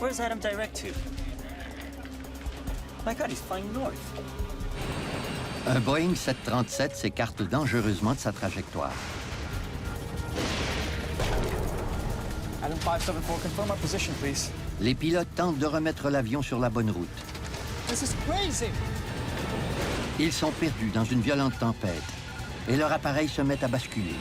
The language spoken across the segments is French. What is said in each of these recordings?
Where's Adam direct to? My God, he's flying north. Un Boeing 737 s'écarte dangereusement de sa trajectoire. Adam 574, confirm our position, please. Les pilotes tentent de remettre l'avion sur la bonne route. This is crazy! Ils sont perdus dans une violente tempête et leur appareil se met à basculer.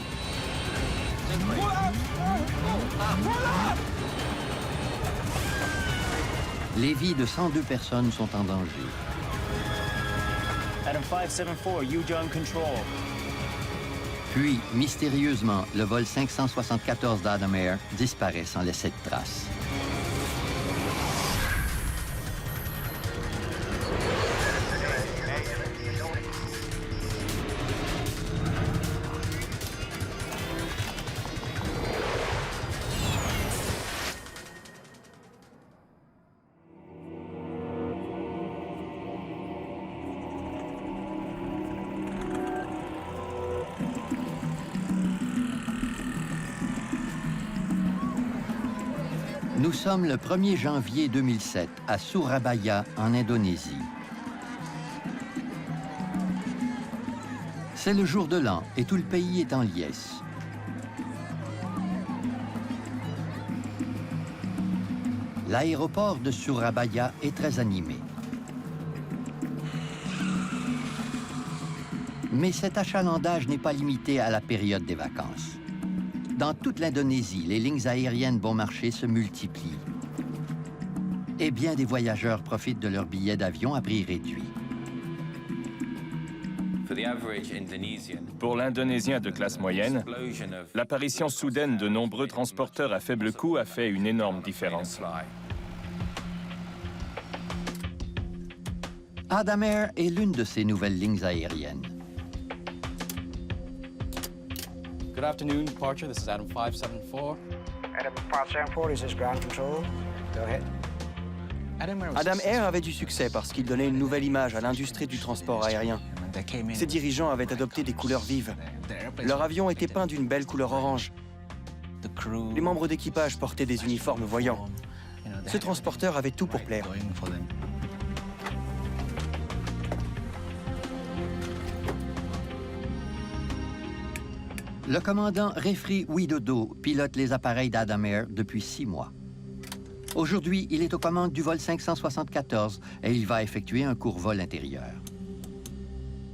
Les vies de 102 personnes sont en danger. Adam 574, U-John control. Puis, mystérieusement, le vol 574 d'Adam Air disparaît sans laisser de traces. Nous sommes le 1er janvier 2007 à Surabaya, en Indonésie. C'est le jour de l'an et tout le pays est en liesse. L'aéroport de Surabaya est très animé. Mais cet achalandage n'est pas limité à la période des vacances. Dans toute l'Indonésie, les lignes aériennes bon marché se multiplient. Et bien des voyageurs profitent de leurs billets d'avion à prix réduit. Pour l'Indonésien de classe moyenne, l'apparition soudaine de nombreux transporteurs à faible coût a fait une énorme différence. Adam Air est l'une de ces nouvelles lignes aériennes. Good afternoon, departure. This is Adam 574. Adam 574, this is ground control. Go ahead. Adam Air avait du succès parce qu'il donnait une nouvelle image à l'industrie du transport aérien. Ses dirigeants avaient adopté des couleurs vives. Leur avion était peint d'une belle couleur orange. Les membres d'équipage portaient des uniformes voyants. Ce transporteur avait tout pour plaire. Le commandant Refri Widodo pilote les appareils d'Adam Air depuis 6 mois. Aujourd'hui, il est aux commandes du vol 574 et il va effectuer un court vol intérieur.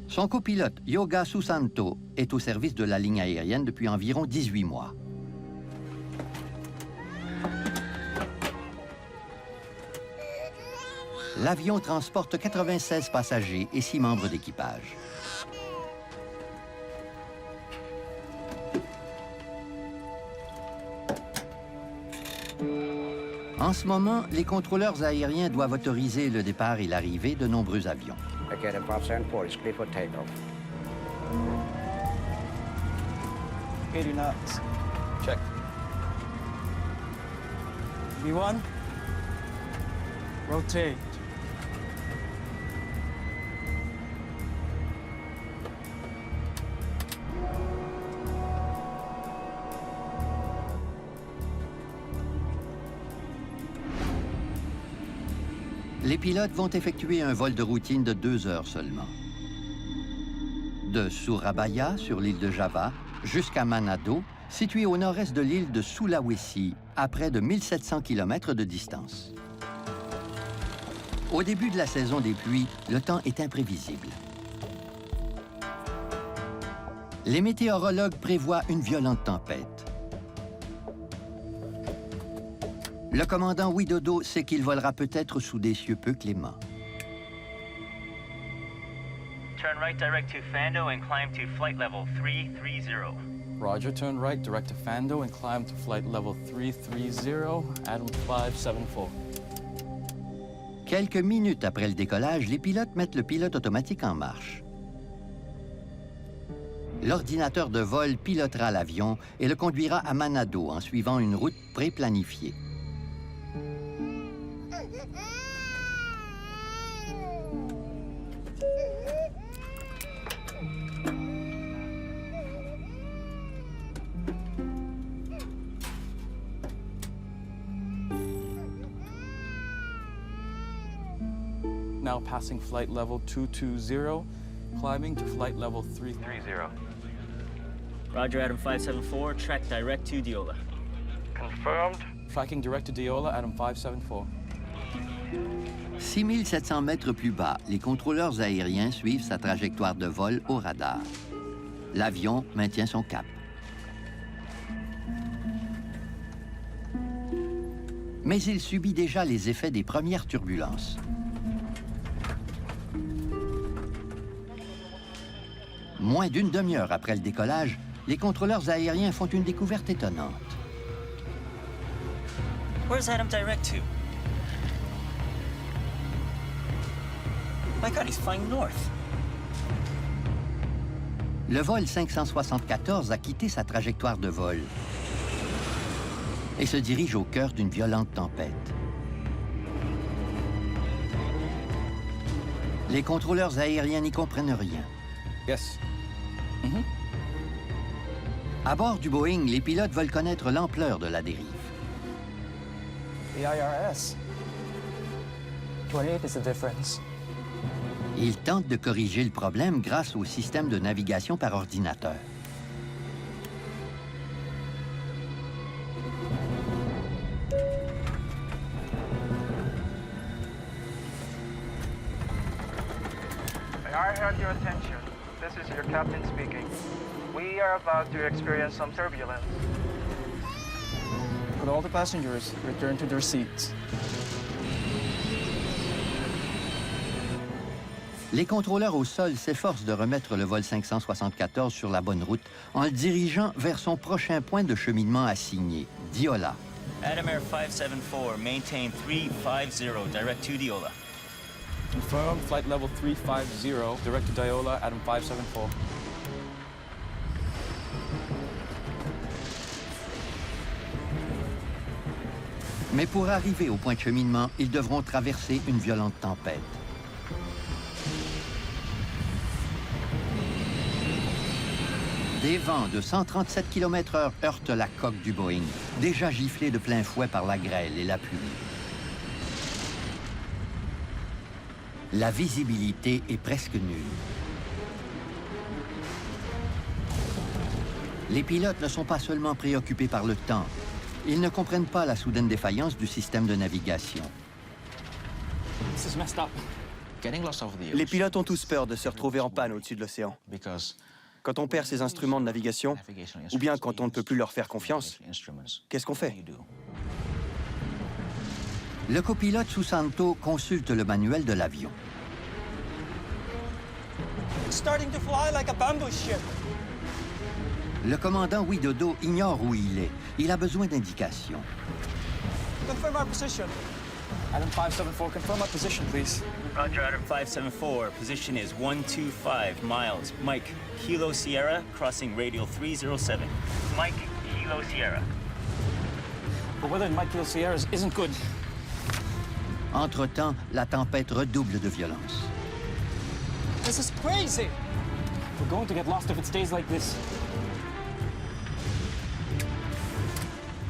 Son copilote, Yoga Susanto, est au service de la ligne aérienne depuis environ 18 mois. L'avion transporte 96 passagers et 6 membres d'équipage. En ce moment, les contrôleurs aériens doivent autoriser le départ et l'arrivée de nombreux avions. Okay, Adam 574, it's clear for takeoff. 80 knots. Check. V1. Rotate. Les pilotes vont effectuer un vol de routine de 2 heures seulement. De Surabaya, sur l'île de Java, jusqu'à Manado, située au nord-est de l'île de Sulawesi, à près de 1700 km de distance. Au début de la saison des pluies, le temps est imprévisible. Les météorologues prévoient une violente tempête. Le commandant Widodo sait qu'il volera peut-être sous des cieux peu cléments. Turn right direct to Fando and climb to flight level 330. Roger, turn right, direct to Fando and climb to flight level 330, Adam 574. Quelques minutes après le décollage, les pilotes mettent le pilote automatique en marche. L'ordinateur de vol pilotera l'avion et le conduira à Manado en suivant une route préplanifiée. now passing flight level 220, climbing to flight level 330. Roger, Adam 574, track direct to Diola. Confirmed. Tracking direct to Diola, Adam 574. 6700 mètres plus bas, les contrôleurs aériens suivent sa trajectoire de vol au radar. L'avion maintient son cap. Mais il subit déjà les effets des premières turbulences. Moins d'une demi-heure après le décollage, les contrôleurs aériens font une découverte étonnante. Where's Adam direct to? My God, he's flying north. Le vol 574 a quitté sa trajectoire de vol et se dirige au cœur d'une violente tempête. Les contrôleurs aériens n'y comprennent rien. Yes. À bord du Boeing, les pilotes veulent connaître l'ampleur de la dérive. The IRS. 28 is the difference. Ils tentent de corriger le problème grâce au système de navigation par ordinateur. May I have your attention? This is your captain speaking. We are about to experience some turbulence. Could all the passengers return to their seats? Les contrôleurs au sol s'efforcent de remettre le vol 574 sur la bonne route en le dirigeant vers son prochain point de cheminement assigné, Diola. Adam Air 574, maintain 350, direct to Diola. Confirmed, flight level 350, direct to Diola, Adam 574. Mais pour arriver au point de cheminement, ils devront traverser une violente tempête. Des vents de 137 km/h heurtent la coque du Boeing, déjà giflée de plein fouet par la grêle et la pluie. La visibilité est presque nulle. Les pilotes ne sont pas seulement préoccupés par le temps, ils ne comprennent pas la soudaine défaillance du système de navigation. This is messed up. Les pilotes ont tous peur de se retrouver en panne au-dessus de l'océan. Quand on perd ses instruments de navigation, ou bien quand on ne peut plus leur faire confiance, qu'est-ce qu'on fait? Le copilote Susanto consulte le manuel de l'avion. It's starting to fly like a bamboo ship. Le commandant Widodo ignore où il est. Il a besoin d'indications. Confirm our position. Adam 574, confirm our position, please. Roger, Adam 574, position is 125 miles. Mike, Kilo Sierra, crossing radial 307. Mike, Kilo Sierra. The weather in Mike Kilo Sierras isn't good. Entre-temps, la tempête redouble de violence. This is crazy. We're going to get lost if it stays like this.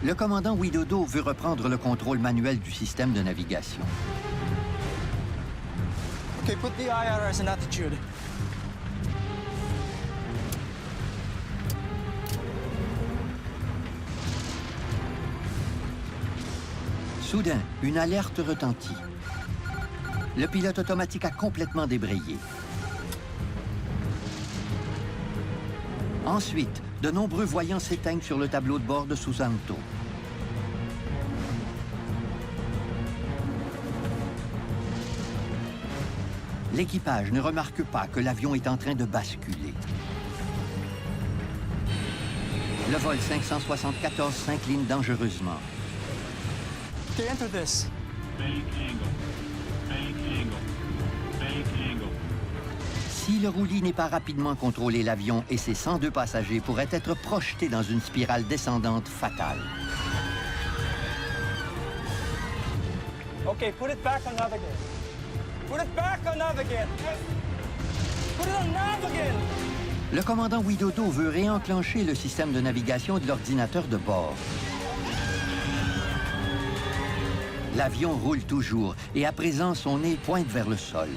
Le commandant Widodo veut reprendre le contrôle manuel du système de navigation. Okay, put the IRS in attitude. Soudain, une alerte retentit. Le pilote automatique a complètement débrayé. Ensuite, de nombreux voyants s'éteignent sur le tableau de bord de Susanto. L'équipage ne remarque pas que l'avion est en train de basculer. Le vol 574 s'incline dangereusement. Okay, enter this. Si le roulis n'est pas rapidement contrôlé, l'avion et ses 102 passagers pourraient être projetés dans une spirale descendante fatale. Okay, put it back on nav again. Put it back on nav again. Put it on nav again. Le commandant Widodo veut réenclencher le système de navigation de l'ordinateur de bord. L'avion roule toujours et à présent, son nez pointe vers le sol.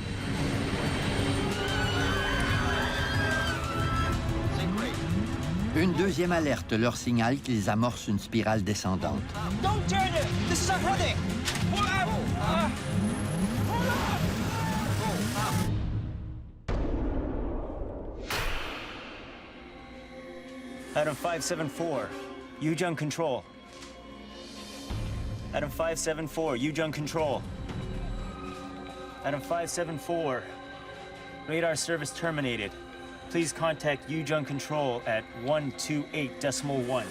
Une deuxième alerte leur signale qu'ils amorcent une spirale descendante. Don't turn it! This is our heading! Adam 574, Yujun Control. Adam 574, Yujun Control. Adam 574, radar service terminated. Please contact Yujun Control at 128.1.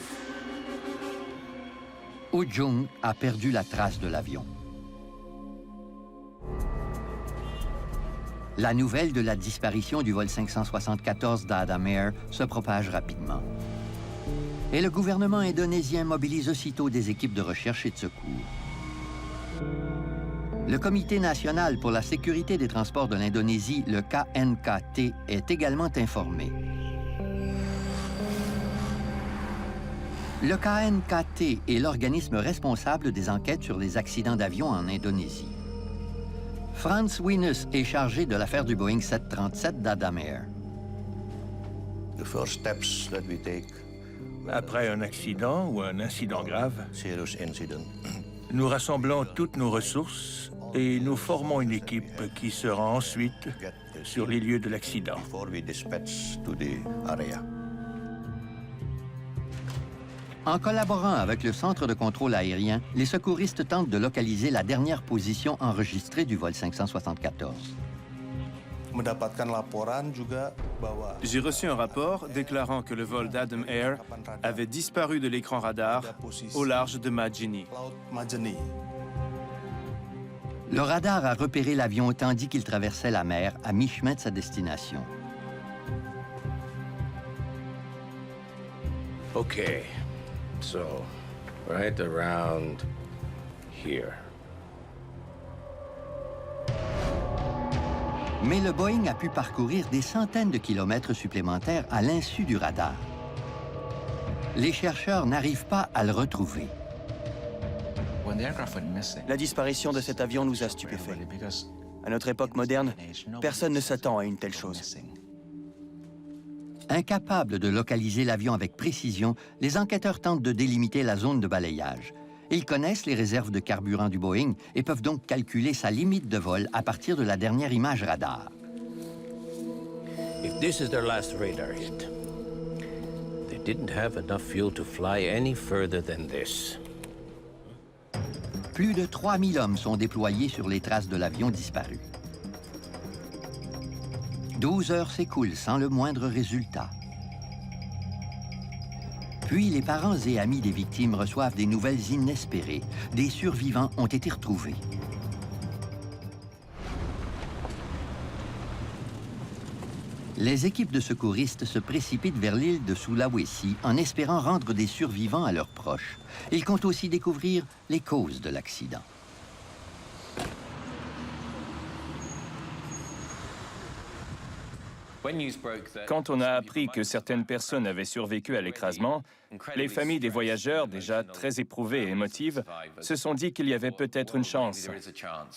Ujung a perdu la trace de l'avion. La nouvelle de la disparition du vol 574 d'Adam Air se propage rapidement. Et le gouvernement indonésien mobilise aussitôt des équipes de recherche et de secours. Le Comité national pour la sécurité des transports de l'Indonésie, le KNKT, est également informé. Le KNKT est l'organisme responsable des enquêtes sur les accidents d'avion en Indonésie. Franz Winus est chargé de l'affaire du Boeing 737 d'Adam Air. Après un accident ou un incident grave, nous rassemblons toutes nos ressources et nous formons une équipe qui sera ensuite sur les lieux de l'accident. En collaborant avec le Centre de contrôle aérien, les secouristes tentent de localiser la dernière position enregistrée du vol 574. J'ai reçu un rapport déclarant que le vol d'Adam Air avait disparu de l'écran radar au large de Majini. Le radar a repéré l'avion tandis qu'il traversait la mer à mi-chemin de sa destination. Okay, so right around here. Mais le Boeing a pu parcourir des centaines de kilomètres supplémentaires à l'insu du radar. Les chercheurs n'arrivent pas à le retrouver. La disparition de cet avion nous a stupéfaits. À notre époque moderne, personne ne s'attend à une telle chose. Incapables de localiser l'avion avec précision, les enquêteurs tentent de délimiter la zone de balayage. Ils connaissent les réserves de carburant du Boeing et peuvent donc calculer sa limite de vol à partir de la dernière image radar. If this is their last radar hit, they didn't have enough fuel to fly any further than this. Plus de 3000 hommes sont déployés sur les traces de l'avion disparu. 12 heures s'écoulent sans le moindre résultat. Puis les parents et amis des victimes reçoivent des nouvelles inespérées. Des survivants ont été retrouvés. Les équipes de secouristes se précipitent vers l'île de Sulawesi en espérant rendre des survivants à leurs proches. Ils comptent aussi découvrir les causes de l'accident. Quand on a appris que certaines personnes avaient survécu à l'écrasement, les familles des voyageurs, déjà très éprouvées et émotives, se sont dit qu'il y avait peut-être une chance.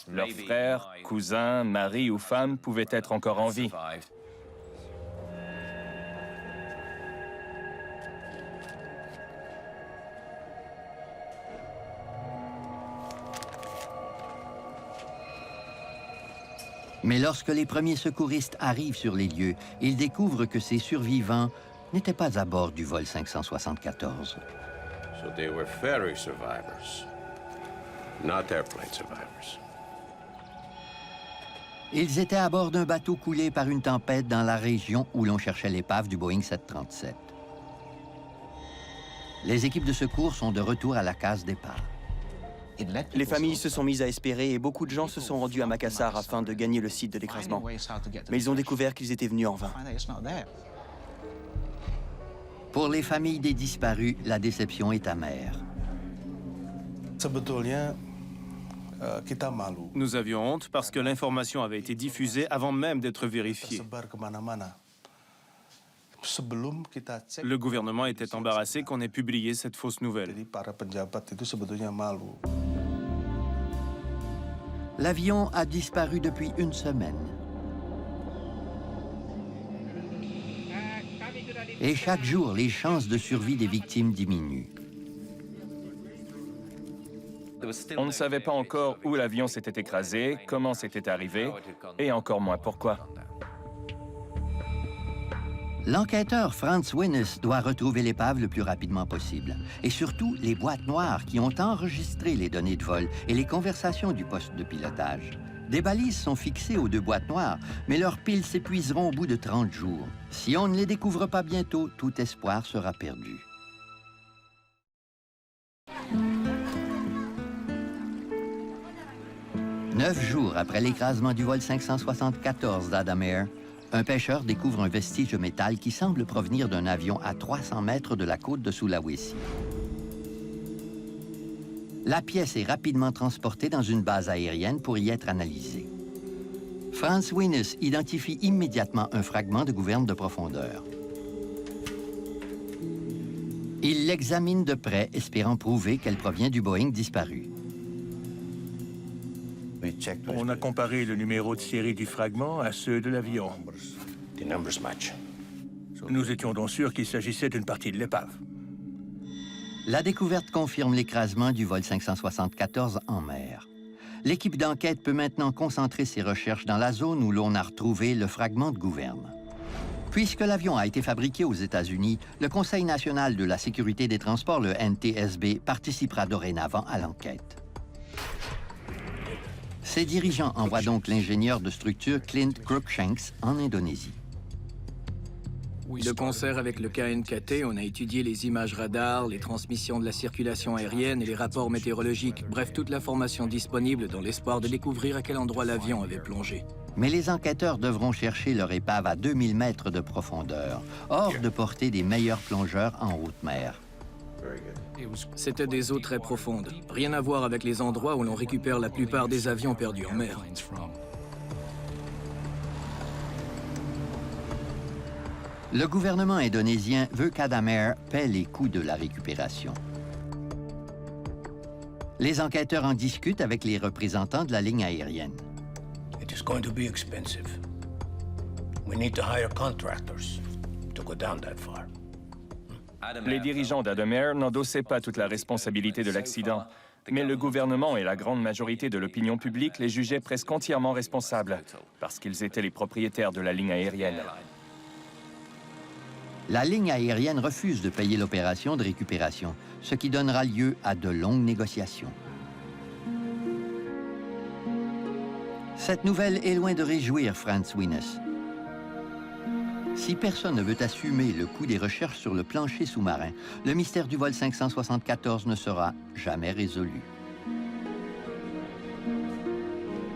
Leurs frères, cousins, maris ou femmes pouvaient être encore en vie. Mais lorsque les premiers secouristes arrivent sur les lieux, ils découvrent que ces survivants n'étaient pas à bord du vol 574. So they were ferry survivors, not airplane survivors. Ils étaient à bord d'un bateau coulé par une tempête dans la région où l'on cherchait l'épave du Boeing 737. Les équipes de secours sont de retour à la case départ. Les familles se sont mises à espérer et beaucoup de gens se sont rendus à Makassar afin de gagner le site de l'écrasement. Mais ils ont découvert qu'ils étaient venus en vain. Pour les familles des disparus, la déception est amère. Nous avions honte parce que l'information avait été diffusée avant même d'être vérifiée. Le gouvernement était embarrassé qu'on ait publié cette fausse nouvelle. L'avion a disparu depuis une semaine. Et chaque jour, les chances de survie des victimes diminuent. On ne savait pas encore où l'avion s'était écrasé, comment c'était arrivé, et encore moins pourquoi. L'enquêteur Franz Winnes doit retrouver l'épave le plus rapidement possible. Et surtout, les boîtes noires qui ont enregistré les données de vol et les conversations du poste de pilotage. Des balises sont fixées aux 2 boîtes noires, mais leurs piles s'épuiseront au bout de 30 jours. Si on ne les découvre pas bientôt, tout espoir sera perdu. Neuf jours après l'écrasement du vol 574 d'Adam Air, un pêcheur découvre un vestige de métal qui semble provenir d'un avion à 300 mètres de la côte de Sulawesi. La pièce est rapidement transportée dans une base aérienne pour y être analysée. Franz Winnes identifie immédiatement un fragment de gouverne de profondeur. Il l'examine de près, espérant prouver qu'elle provient du Boeing disparu. On a comparé le numéro de série du fragment à ceux de l'avion. Nous étions donc sûrs qu'il s'agissait d'une partie de l'épave. La découverte confirme l'écrasement du vol 574 en mer. L'équipe d'enquête peut maintenant concentrer ses recherches dans la zone où l'on a retrouvé le fragment de gouverne. Puisque l'avion a été fabriqué aux États-Unis, le Conseil national de la sécurité des transports, le NTSB, participera dorénavant à l'enquête. Ses dirigeants envoient donc l'ingénieur de structure Clint Cruikshanks en Indonésie. De concert avec le KNKT, on a étudié les images radars, les transmissions de la circulation aérienne et les rapports météorologiques. Bref, toute l'information disponible dans l'espoir de découvrir à quel endroit l'avion avait plongé. Mais les enquêteurs devront chercher leur épave à 2000 mètres de profondeur, hors de portée des meilleurs plongeurs en haute mer. C'était des eaux très profondes. Rien à voir avec les endroits où l'on récupère la plupart des avions perdus en mer. Le gouvernement indonésien veut qu'Adam Air paie les coûts de la récupération. Les enquêteurs en discutent avec les représentants de la ligne aérienne. It is going to be expensive. We need to hire contractors to go down that far. Les dirigeants d'Adam Air n'endossaient pas toute la responsabilité de l'accident, mais le gouvernement et la grande majorité de l'opinion publique les jugeaient presque entièrement responsables, parce qu'ils étaient les propriétaires de la ligne aérienne. La ligne aérienne refuse de payer l'opération de récupération, ce qui donnera lieu à de longues négociations. Cette nouvelle est loin de réjouir Franz Winnes. Si personne ne veut assumer le coût des recherches sur le plancher sous-marin, le mystère du vol 574 ne sera jamais résolu.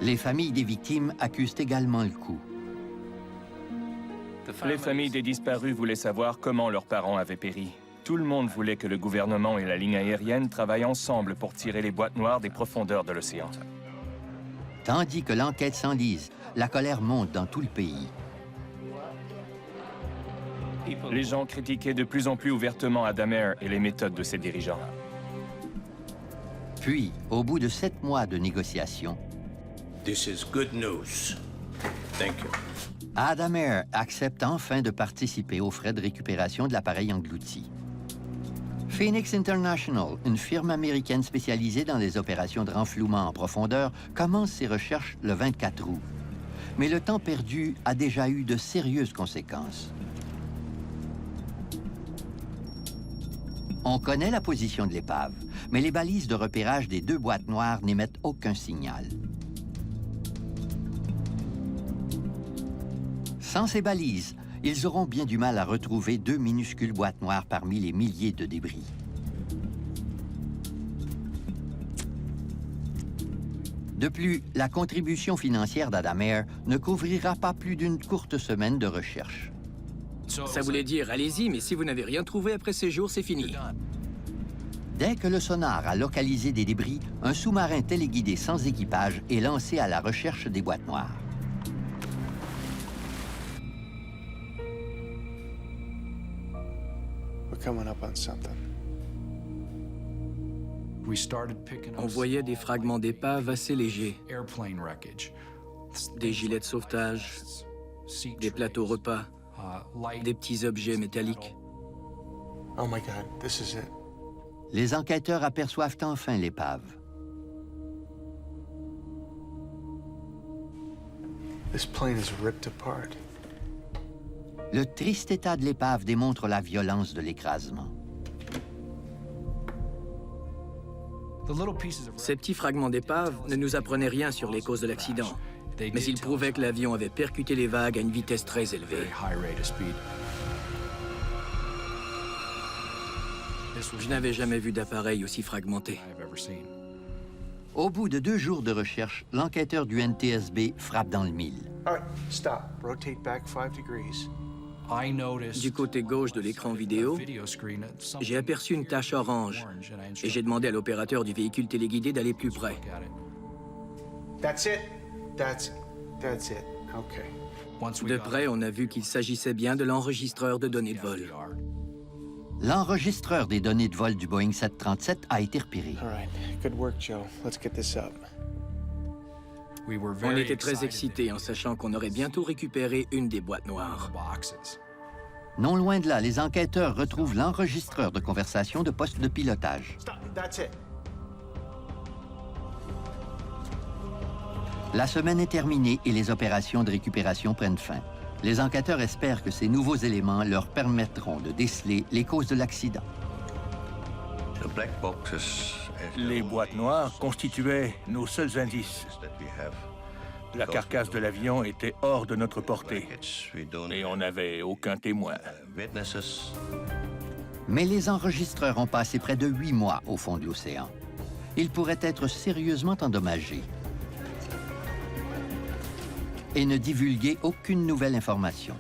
Les familles des victimes accusent également le coup. Les familles des disparus voulaient savoir comment leurs parents avaient péri. Tout le monde voulait que le gouvernement et la ligne aérienne travaillent ensemble pour tirer les boîtes noires des profondeurs de l'océan. Tandis que l'enquête s'enlise, la colère monte dans tout le pays. Les gens critiquaient de plus en plus ouvertement Adam Air et les méthodes de ses dirigeants. Puis, au bout de 7 mois de négociations, This is good news. Thank you. Adam Air accepte enfin de participer aux frais de récupération de l'appareil englouti. Phoenix International, une firme américaine spécialisée dans les opérations de renflouement en profondeur, commence ses recherches le 24 août. Mais le temps perdu a déjà eu de sérieuses conséquences. On connaît la position de l'épave, mais les balises de repérage des 2 boîtes noires n'émettent aucun signal. Sans ces balises, ils auront bien du mal à retrouver 2 minuscules boîtes noires parmi les milliers de débris. De plus, la contribution financière d'Adam Air ne couvrira pas plus d'une courte semaine de recherche. Ça voulait dire, allez-y, mais si vous n'avez rien trouvé après ces jours, c'est fini. Dès que le sonar a localisé des débris, un sous-marin téléguidé sans équipage est lancé à la recherche des boîtes noires. We're coming up on something. On voyait des fragments d'épave assez légers, des gilets de sauvetage, des plateaux repas, des petits objets métalliques. Oh my God, this is it. Les enquêteurs aperçoivent enfin l'épave. This plane is ripped apart. Le triste état de l'épave démontre la violence de l'écrasement. Ces petits fragments d'épave ne nous apprenaient rien sur les causes de l'accident, mais ils prouvaient que l'avion avait percuté les vagues à une vitesse très élevée. Je n'avais jamais vu d'appareil aussi fragmenté. Au bout de 2 jours de recherche, l'enquêteur du NTSB frappe dans le mille. All right, stop. Rotate back 5 degrees. Du côté gauche de l'écran vidéo, j'ai aperçu une tache orange et j'ai demandé à l'opérateur du véhicule téléguidé d'aller plus près. That's it. That's it. Okay. De près, on a vu qu'il s'agissait bien de l'enregistreur de données de vol. L'enregistreur des données de vol du Boeing 737 a été repéré. All right. Good work, Joe. Let's get this up. On était très excités en sachant qu'on aurait bientôt récupéré une des boîtes noires. Non loin de là, les enquêteurs retrouvent l'enregistreur de conversation de poste de pilotage. Stop. That's it. La semaine est terminée et les opérations de récupération prennent fin. Les enquêteurs espèrent que ces nouveaux éléments leur permettront de déceler les causes de l'accident. Les boîtes noires constituaient nos seuls indices. La carcasse de l'avion était hors de notre portée et on n'avait aucun témoin. Mais les enregistreurs ont passé près de 8 mois au fond de l'océan. Ils pourraient être sérieusement endommagés et ne divulguer aucune nouvelle information.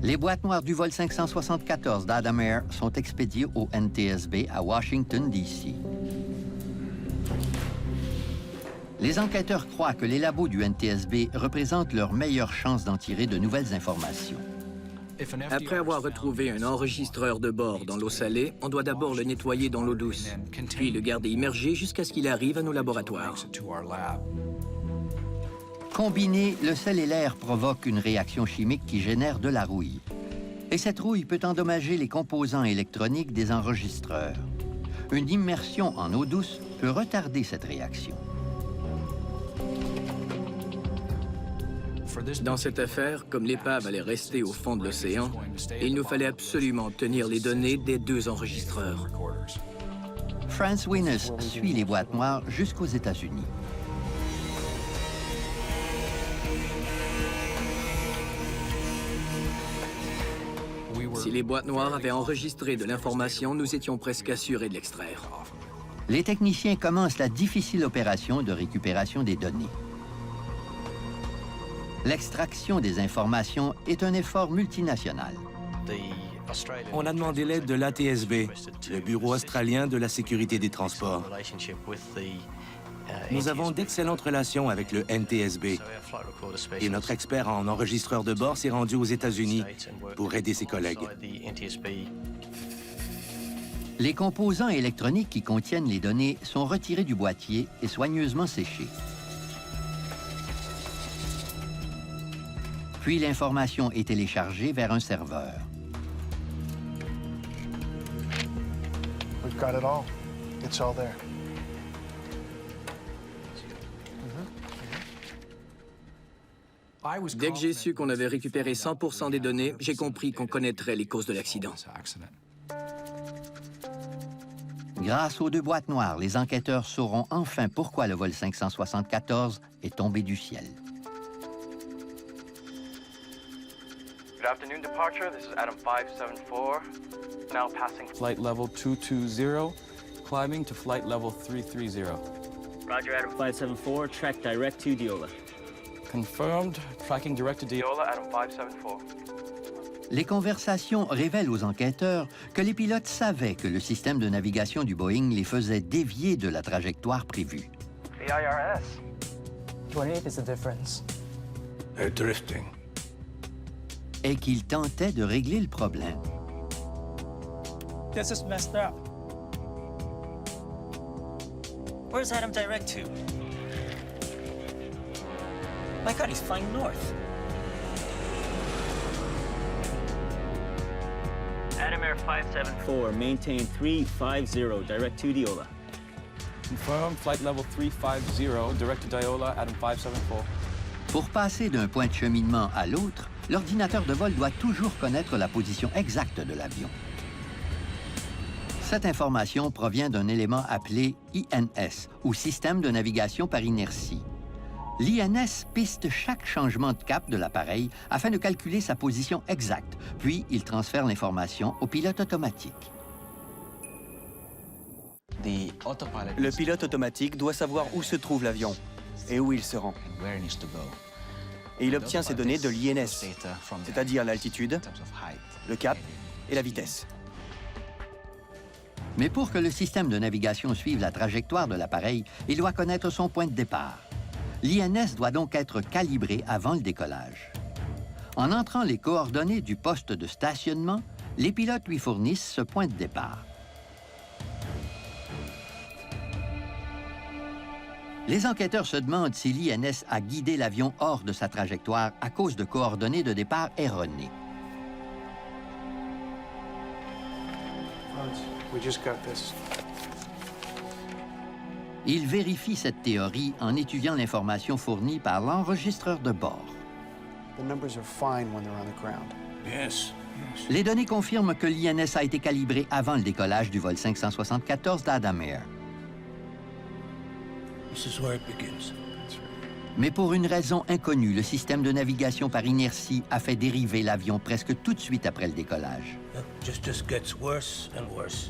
Les boîtes noires du vol 574 d'Adam Air sont expédiées au NTSB à Washington, D.C. Les enquêteurs croient que les labos du NTSB représentent leur meilleure chance d'en tirer de nouvelles informations. Après avoir retrouvé un enregistreur de bord dans l'eau salée, on doit d'abord le nettoyer dans l'eau douce, puis le garder immergé jusqu'à ce qu'il arrive à nos laboratoires. Combiné, le sel et l'air provoquent une réaction chimique qui génère de la rouille. Et cette rouille peut endommager les composants électroniques des enregistreurs. Une immersion en eau douce peut retarder cette réaction. Dans cette affaire, comme l'épave allait rester au fond de l'océan, il nous fallait absolument obtenir les données des 2 enregistreurs. Franz Winnes suit les boîtes noires jusqu'aux États-Unis. Si les boîtes noires avaient enregistré de l'information, nous étions presque assurés de l'extraire. Les techniciens commencent la difficile opération de récupération des données. L'extraction des informations est un effort multinational. On a demandé l'aide de l'ATSB, le Bureau australien de la sécurité des transports. Nous avons d'excellentes relations avec le NTSB et notre expert en enregistreur de bord s'est rendu aux États-Unis pour aider ses collègues. Les composants électroniques qui contiennent les données sont retirés du boîtier et soigneusement séchés. Puis l'information est téléchargée vers un serveur. We've got it all. It's all there. Dès que j'ai su qu'on avait récupéré 100% des données, j'ai compris qu'on connaîtrait les causes de l'accident. Grâce aux 2 boîtes noires, les enquêteurs sauront enfin pourquoi le vol 574 est tombé du ciel. Good afternoon, departure. This is Adam 574. Now passing flight level 220, climbing to flight level 330. Roger, Adam 574. Track direct to Diola. Confirmed. Tracking direct to Diola, Adam 574. Les conversations révèlent aux enquêteurs que les pilotes savaient que le système de navigation du Boeing les faisait dévier de la trajectoire prévue. The IRS. 28 is the difference. Drifting. Et qu'ils tentaient de régler le problème. This is messed up. Where's Adam direct to? My God, he's flying north. Adam Air 574, maintain 350, direct to Diola. Confirm flight level 350, direct to Diola, Adam 574. Pour passer d'un point de cheminement à l'autre, l'ordinateur de vol doit toujours connaître la position exacte de l'avion. Cette information provient d'un élément appelé INS, ou Système de navigation par inertie. L'INS piste chaque changement de cap de l'appareil afin de calculer sa position exacte, puis il transfère l'information au pilote automatique. Le pilote automatique doit savoir où se trouve l'avion et où il se rend. Et il obtient ces données de l'INS, c'est-à-dire l'altitude, le cap et la vitesse. Mais pour que le système de navigation suive la trajectoire de l'appareil, il doit connaître son point de départ. L'INS doit donc être calibré avant le décollage. En entrant les coordonnées du poste de stationnement, les pilotes lui fournissent ce point de départ. Les enquêteurs se demandent si l'INS a guidé l'avion hors de sa trajectoire à cause de coordonnées de départ erronées. We just got this. Il vérifie cette théorie en étudiant l'information fournie par l'enregistreur de bord. The numbers are fine when they're on the ground. Yes. Les données confirment que l'INS a été calibré avant le décollage du vol 574 d'Adam Air. This is where it begins. Mais pour une raison inconnue, le système de navigation par inertie a fait dériver l'avion presque tout de suite après le décollage. Just gets worse and worse.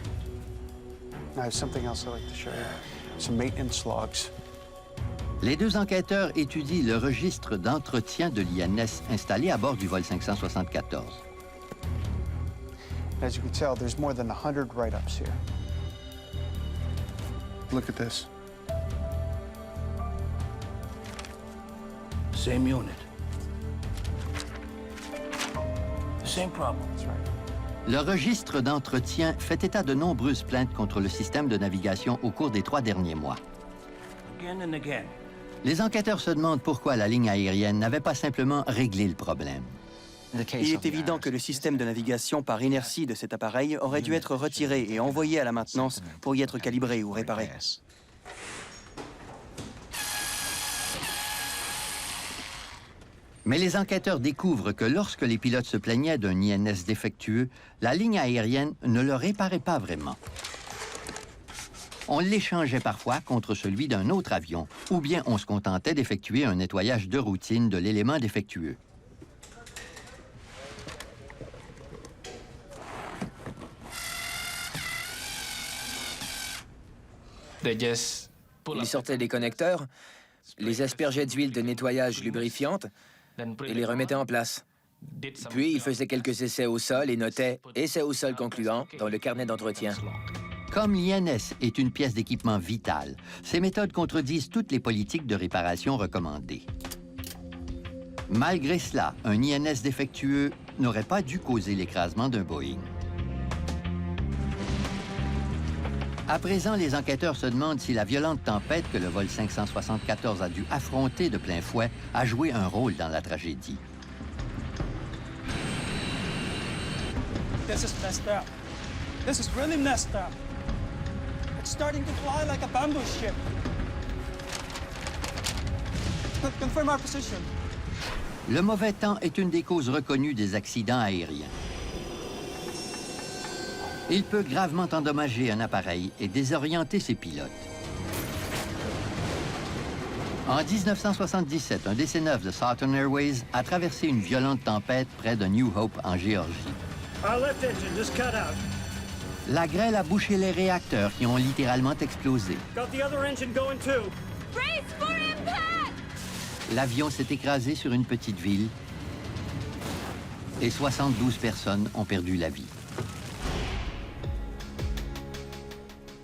I have something else I'd like to show you. Some maintenance logs. Les deux enquêteurs étudient le registre d'entretien de l'INS installé à bord du vol 574. As you can tell, there's more than 100 write-ups here. Look at this. Same unit. The same problem. That's right. Le registre d'entretien fait état de nombreuses plaintes contre le système de navigation au cours des 3 derniers mois. Again and again. Les enquêteurs se demandent pourquoi la ligne aérienne n'avait pas simplement réglé le problème. Il est évident que le système de navigation par inertie de cet appareil aurait dû être retiré et envoyé à la maintenance pour y être calibré ou réparé. Mais les enquêteurs découvrent que lorsque les pilotes se plaignaient d'un INS défectueux, la ligne aérienne ne le réparait pas vraiment. On l'échangeait parfois contre celui d'un autre avion, ou bien on se contentait d'effectuer un nettoyage de routine de l'élément défectueux. Ils sortaient les connecteurs, les aspergeaient d'huile de nettoyage lubrifiante et les remettaient en place. Puis, ils faisaient quelques essais au sol et notaient « essai au sol concluant » dans le carnet d'entretien. Comme l'INS est une pièce d'équipement vitale, ces méthodes contredisent toutes les politiques de réparation recommandées. Malgré cela, un INS défectueux n'aurait pas dû causer l'écrasement d'un Boeing. À présent, les enquêteurs se demandent si la violente tempête que le vol 574 a dû affronter de plein fouet a joué un rôle dans la tragédie. This is messed up. This is really messed up. It's starting to fly like a bamboo ship. Confirm our position. Le mauvais temps est une des causes reconnues des accidents aériens. Il peut gravement endommager un appareil et désorienter ses pilotes. En 1977, un DC-9 de Southern Airways a traversé une violente tempête près de New Hope, en Géorgie. La grêle a bouché les réacteurs qui ont littéralement explosé. L'avion s'est écrasé sur une petite ville et 72 personnes ont perdu la vie.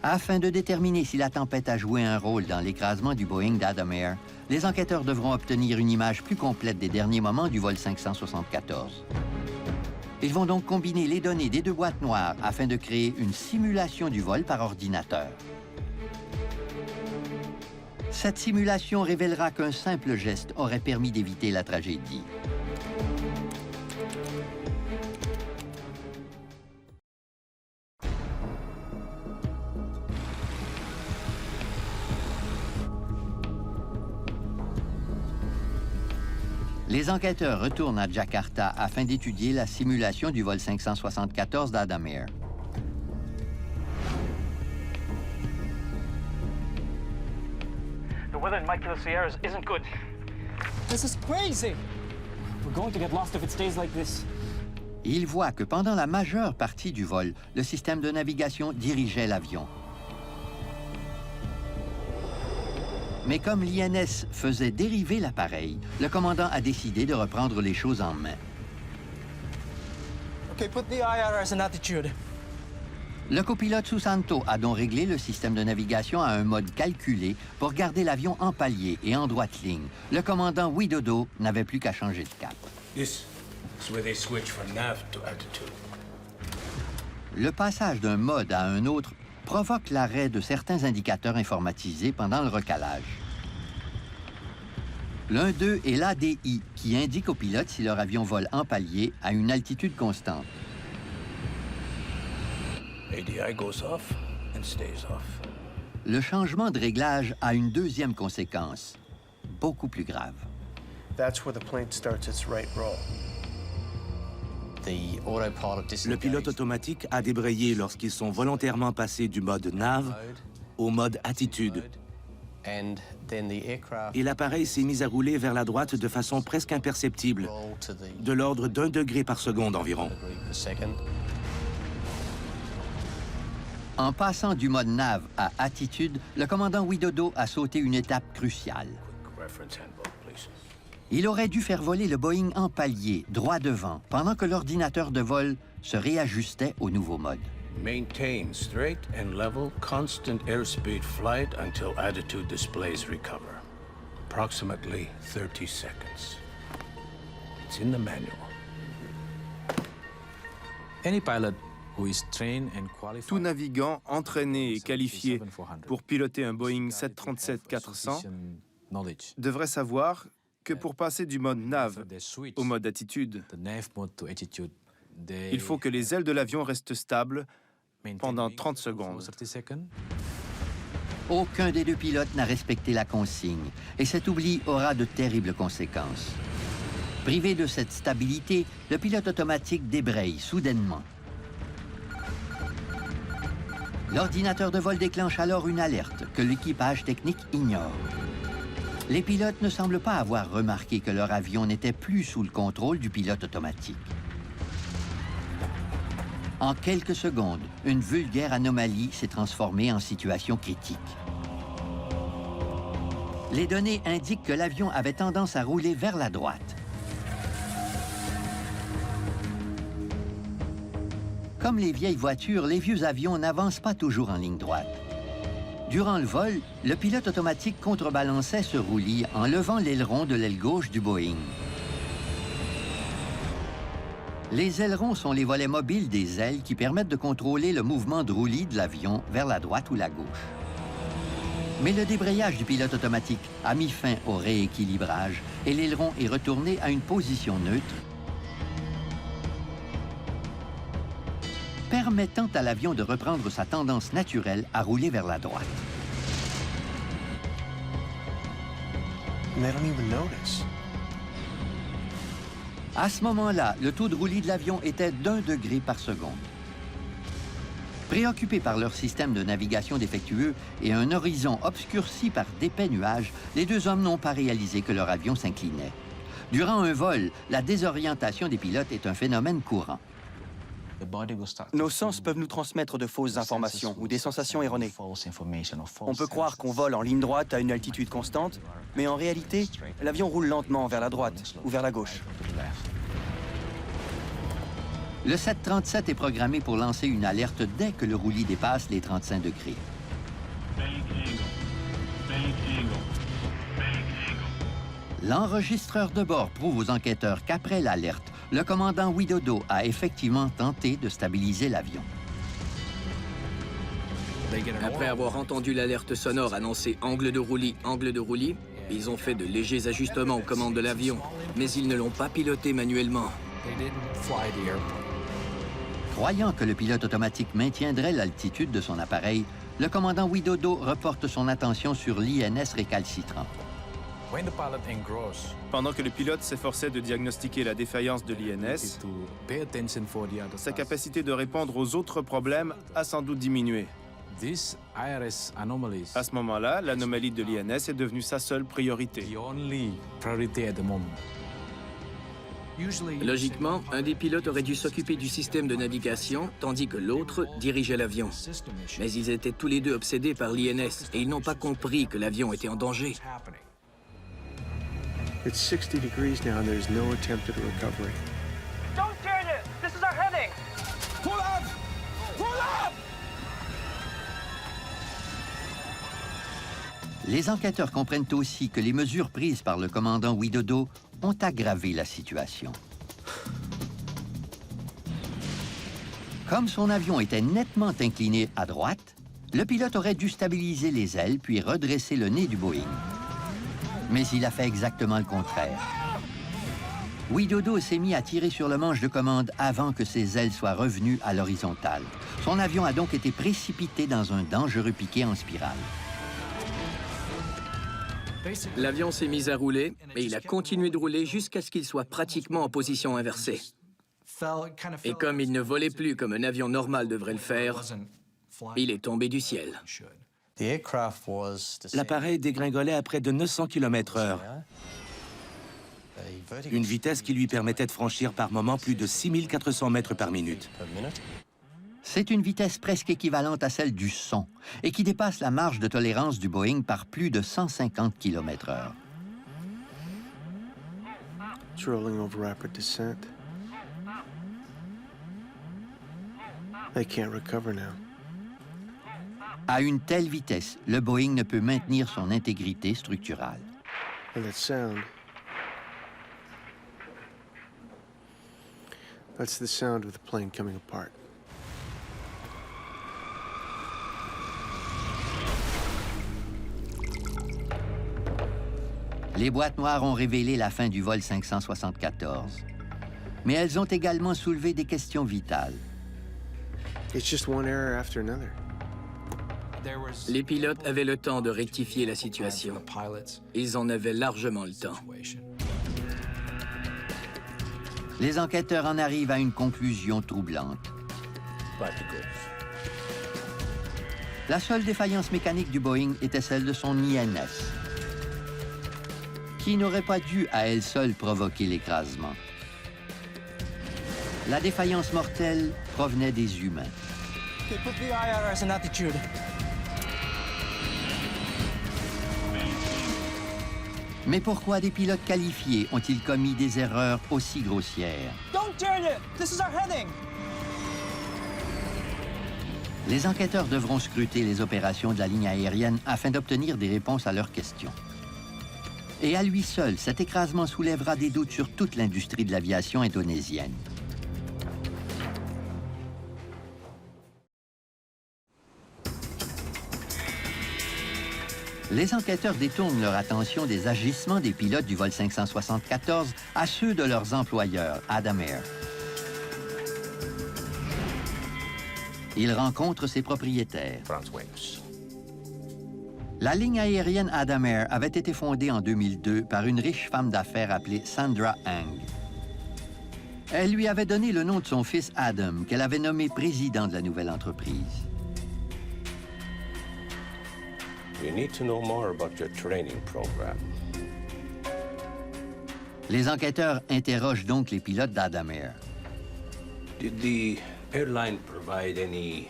Afin de déterminer si la tempête a joué un rôle dans l'écrasement du Boeing d'Adam Air, les enquêteurs devront obtenir une image plus complète des derniers moments du vol 574. Ils vont donc combiner les données des deux boîtes noires afin de créer une simulation du vol par ordinateur. Cette simulation révélera qu'un simple geste aurait permis d'éviter la tragédie. Les enquêteurs retournent à Jakarta afin d'étudier la simulation du vol 574 d'Adam Air. The weather in my Kilo Sierras isn't good. This is crazy. We're going to get lost if it stays like this. Ils voient que pendant la majeure partie du vol, le système de navigation dirigeait l'avion. Mais comme l'INS faisait dériver l'appareil, le commandant a décidé de reprendre les choses en main. Okay, put the IRS in attitude. Le copilote Susanto a donc réglé le système de navigation à un mode calculé pour garder l'avion en palier et en droite ligne. Le commandant Widodo n'avait plus qu'à changer de cap. This is where they switch from nav to attitude. Le passage d'un mode à un autre provoque l'arrêt de certains indicateurs informatisés pendant le recalage. L'un d'eux est l'ADI, qui indique aux pilotes si leur avion vole en palier à une altitude constante. ADI goes off and stays off. Le changement de réglage a une deuxième conséquence, beaucoup plus grave. That's where the plane starts its right roll. Le pilote automatique a débrayé lorsqu'ils sont volontairement passés du mode nav au mode attitude. Et l'appareil s'est mis à rouler vers la droite de façon presque imperceptible, de l'ordre d'1 degré par seconde environ. En passant du mode nav à attitude, le commandant Widodo a sauté une étape cruciale. Il aurait dû faire voler le Boeing en palier, droit devant, pendant que l'ordinateur de vol se réajustait au nouveau mode. Maintain straight and level, constant airspeed flight until attitude displays recover. Approximately 30 seconds. It's in the manual. Any pilot who is trained and qualified. Tout navigant entraîné et qualifié pour piloter un Boeing 737-400 devrait savoir que pour passer du mode nav au mode attitude, il faut que les ailes de l'avion restent stables pendant 30 secondes. Aucun des deux pilotes n'a respecté la consigne, et cet oubli aura de terribles conséquences. Privé de cette stabilité, le pilote automatique débraye soudainement. L'ordinateur de vol déclenche alors une alerte que l'équipage technique ignore. Les pilotes ne semblent pas avoir remarqué que leur avion n'était plus sous le contrôle du pilote automatique. En quelques secondes, une vulgaire anomalie s'est transformée en situation critique. Les données indiquent que l'avion avait tendance à rouler vers la droite. Comme les vieilles voitures, les vieux avions n'avancent pas toujours en ligne droite. Durant le vol, le pilote automatique contrebalançait ce roulis en levant l'aileron de l'aile gauche du Boeing. Les ailerons sont les volets mobiles des ailes qui permettent de contrôler le mouvement de roulis de l'avion vers la droite ou la gauche. Mais le débrayage du pilote automatique a mis fin au rééquilibrage et l'aileron est retourné à une position neutre, permettant à l'avion de reprendre sa tendance naturelle à rouler vers la droite. And they don't even notice. À ce moment-là, le taux de roulis de l'avion était d'1 degré par seconde. Préoccupés par leur système de navigation défectueux et un horizon obscurci par d'épais nuages, les deux hommes n'ont pas réalisé que leur avion s'inclinait. Durant un vol, la désorientation des pilotes est un phénomène courant. Nos sens peuvent nous transmettre de fausses informations ou des sensations erronées. On peut croire qu'on vole en ligne droite à une altitude constante, mais en réalité, l'avion roule lentement vers la droite ou vers la gauche. Le 737 est programmé pour lancer une alerte dès que le roulis dépasse les 35 degrés. L'enregistreur de bord prouve aux enquêteurs qu'après l'alerte, le commandant Widodo a effectivement tenté de stabiliser l'avion. Après avoir entendu l'alerte sonore annoncer angle de roulis, ils ont fait de légers ajustements aux commandes de l'avion, mais ils ne l'ont pas piloté manuellement. Croyant que le pilote automatique maintiendrait l'altitude de son appareil, le commandant Widodo reporte son attention sur l'INS récalcitrant. Pendant que le pilote s'efforçait de diagnostiquer la défaillance de l'INS, sa capacité de répondre aux autres problèmes a sans doute diminué. À ce moment-là, l'anomalie de l'INS est devenue sa seule priorité. Logiquement, un des pilotes aurait dû s'occuper du système de navigation, tandis que l'autre dirigeait l'avion. Mais ils étaient tous les deux obsédés par l'INS et ils n'ont pas compris que l'avion était en danger. It's 60 degrees now and there's no attempt at a recovery. Don't turn it! This is our heading! Pull up! Pull up! Les enquêteurs comprennent aussi que les mesures prises par le commandant Widodo ont aggravé la situation. Comme son avion était nettement incliné à droite, le pilote aurait dû stabiliser les ailes puis redresser le nez du Boeing. Mais il a fait exactement le contraire. Widodo s'est mis à tirer sur le manche de commande avant que ses ailes soient revenues à l'horizontale. Son avion a donc été précipité dans un dangereux piqué en spirale. L'avion s'est mis à rouler et il a continué de rouler jusqu'à ce qu'il soit pratiquement en position inversée. Et comme il ne volait plus comme un avion normal devrait le faire, il est tombé du ciel. L'appareil dégringolait à près de 900 km/h. Une vitesse qui lui permettait de franchir par moment plus de 6400 mètres par minute. C'est une vitesse presque équivalente à celle du son et qui dépasse la marge de tolérance du Boeing par plus de 150 km/h. It's rolling over rapid descent. They can't recover now. À une telle vitesse, le Boeing ne peut maintenir son intégrité structurale. And that sound. That's the sound of the plane coming apart. Les boîtes noires ont révélé la fin du vol 574. Mais elles ont également soulevé des questions vitales. It's just one error after another. Les pilotes avaient le temps de rectifier la situation. Ils en avaient largement le temps. Les enquêteurs en arrivent à une conclusion troublante. La seule défaillance mécanique du Boeing était celle de son INS, qui n'aurait pas dû à elle seule provoquer l'écrasement. La défaillance mortelle provenait des humains. Okay, put the IRS in attitude. Mais pourquoi des pilotes qualifiés ont-ils commis des erreurs aussi grossières? Don't turn it! This is our heading! Les enquêteurs devront scruter les opérations de la ligne aérienne afin d'obtenir des réponses à leurs questions. Et à lui seul, cet écrasement soulèvera des doutes sur toute l'industrie de l'aviation indonésienne. Les enquêteurs détournent leur attention des agissements des pilotes du vol 574 à ceux de leurs employeurs, Adam Air. Ils rencontrent ses propriétaires. La ligne aérienne Adam Air avait été fondée en 2002 par une riche femme d'affaires appelée Sandra Ang. Elle lui avait donné le nom de son fils Adam, qu'elle avait nommé président de la nouvelle entreprise. We need to know more about your training program. Les enquêteurs interrogent donc les pilotes d'Adam Air. Did the airline provide any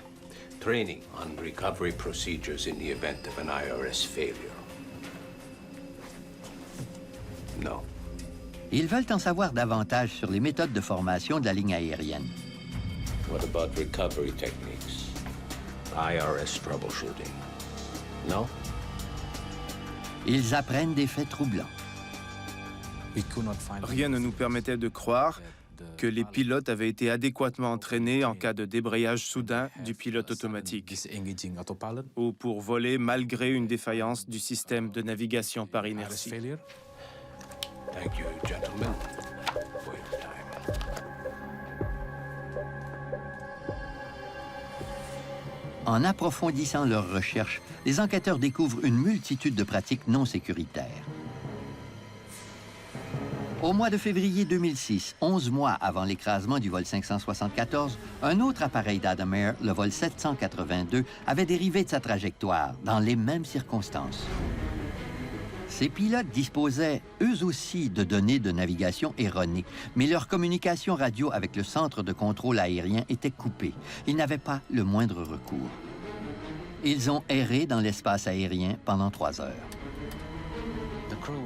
training on recovery procedures in the event of an IRS failure? No. Ils veulent en savoir davantage sur les méthodes de formation de la ligne aérienne. What about recovery techniques? IRS troubleshooting? No? Ils apprennent des faits troublants. Rien ne nous permettait de croire que les pilotes avaient été adéquatement entraînés en cas de débrayage soudain du pilote automatique ou pour voler malgré une défaillance du système de navigation par inertie. Thank you, gentlemen, for your time. En approfondissant leurs recherches, les enquêteurs découvrent une multitude de pratiques non sécuritaires. Au mois de février 2006, 11 mois avant l'écrasement du vol 574, un autre appareil d'Adam Air, le vol 782, avait dérivé de sa trajectoire, dans les mêmes circonstances. Ces pilotes disposaient, eux aussi, de données de navigation erronées, mais leur communication radio avec le centre de contrôle aérien était coupée. Ils n'avaient pas le moindre recours. Ils ont erré dans l'espace aérien pendant 3 heures.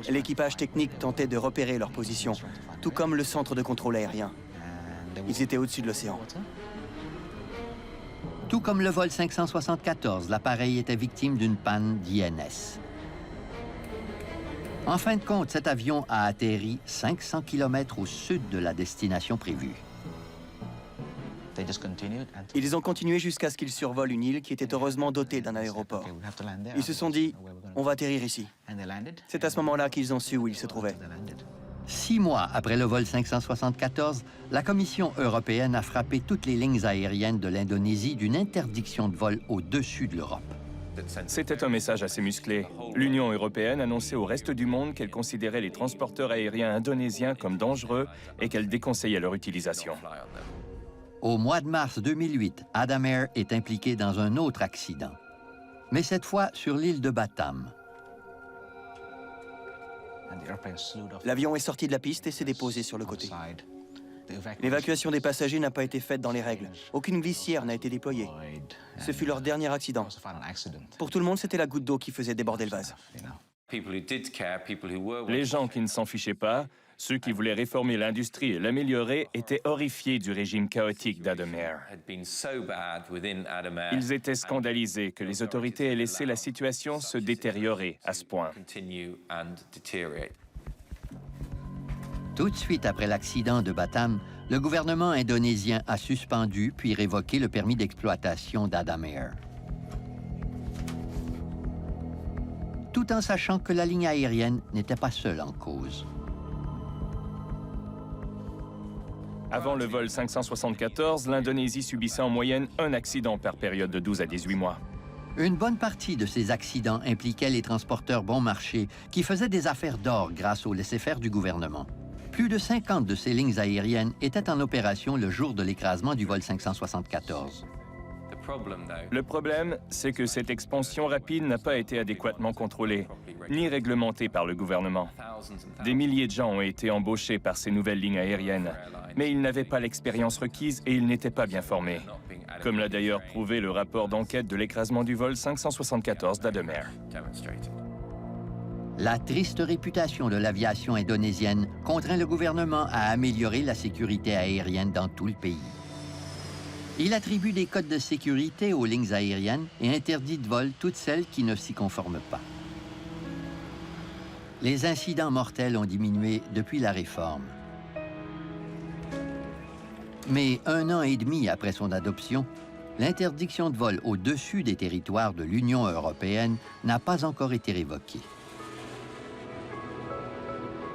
L'équipage technique tentait de repérer leur position, tout comme le centre de contrôle aérien. Ils étaient au-dessus de l'océan. Tout comme le vol 574, l'appareil était victime d'une panne d'INS. En fin de compte, cet avion a atterri 500 km au sud de la destination prévue. Ils ont continué jusqu'à ce qu'ils survolent une île qui était heureusement dotée d'un aéroport. Ils se sont dit, on va atterrir ici. C'est à ce moment-là qu'ils ont su où ils se trouvaient. 6 mois après le vol 574, la Commission européenne a frappé toutes les lignes aériennes de l'Indonésie d'une interdiction de vol au-dessus de l'Europe. C'était un message assez musclé. L'Union européenne annonçait au reste du monde qu'elle considérait les transporteurs aériens indonésiens comme dangereux et qu'elle déconseillait leur utilisation. Au mois de mars 2008, Adam Air est impliqué dans un autre accident, mais cette fois sur l'île de Batam. L'avion est sorti de la piste et s'est déposé sur le côté. L'évacuation des passagers n'a pas été faite dans les règles. Aucune glissière n'a été déployée. Ce fut leur dernier accident. Pour tout le monde, c'était la goutte d'eau qui faisait déborder le vase. Les gens qui ne s'en fichaient pas, ceux qui voulaient réformer l'industrie et l'améliorer, étaient horrifiés du régime chaotique d'Adam Air. Ils étaient scandalisés que les autorités aient laissé la situation se détériorer à ce point. Tout de suite après l'accident de Batam, le gouvernement indonésien a suspendu puis révoqué le permis d'exploitation d'Adam Air. Tout en sachant que la ligne aérienne n'était pas seule en cause. Avant le vol 574, l'Indonésie subissait en moyenne un accident par période de 12 à 18 mois. Une bonne partie de ces accidents impliquaient les transporteurs bon marché qui faisaient des affaires d'or grâce au laisser-faire du gouvernement. Plus de 50 de ces lignes aériennes étaient en opération le jour de l'écrasement du vol 574. Le problème, c'est que cette expansion rapide n'a pas été adéquatement contrôlée, ni réglementée par le gouvernement. Des milliers de gens ont été embauchés par ces nouvelles lignes aériennes, mais ils n'avaient pas l'expérience requise et ils n'étaient pas bien formés, comme l'a d'ailleurs prouvé le rapport d'enquête de l'écrasement du vol 574 d'Adam Air. La triste réputation de l'aviation indonésienne contraint le gouvernement à améliorer la sécurité aérienne dans tout le pays. Il attribue des codes de sécurité aux lignes aériennes et interdit de vol toutes celles qui ne s'y conforment pas. Les incidents mortels ont diminué depuis la réforme. Mais 1 an et demi après son adoption, l'interdiction de vol au-dessus des territoires de l'Union européenne n'a pas encore été révoquée.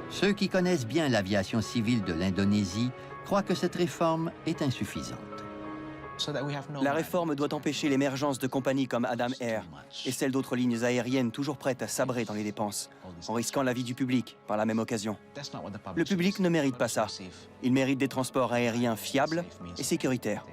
Ceux qui connaissent bien l'aviation civile de l'Indonésie croient que cette réforme est insuffisante. La réforme doit empêcher l'émergence de compagnies comme Adam Air et celles d'autres lignes aériennes toujours prêtes à sabrer dans les dépenses, en risquant la vie du public par la même occasion. Le public ne mérite pas ça. Il mérite des transports aériens fiables et sécuritaires.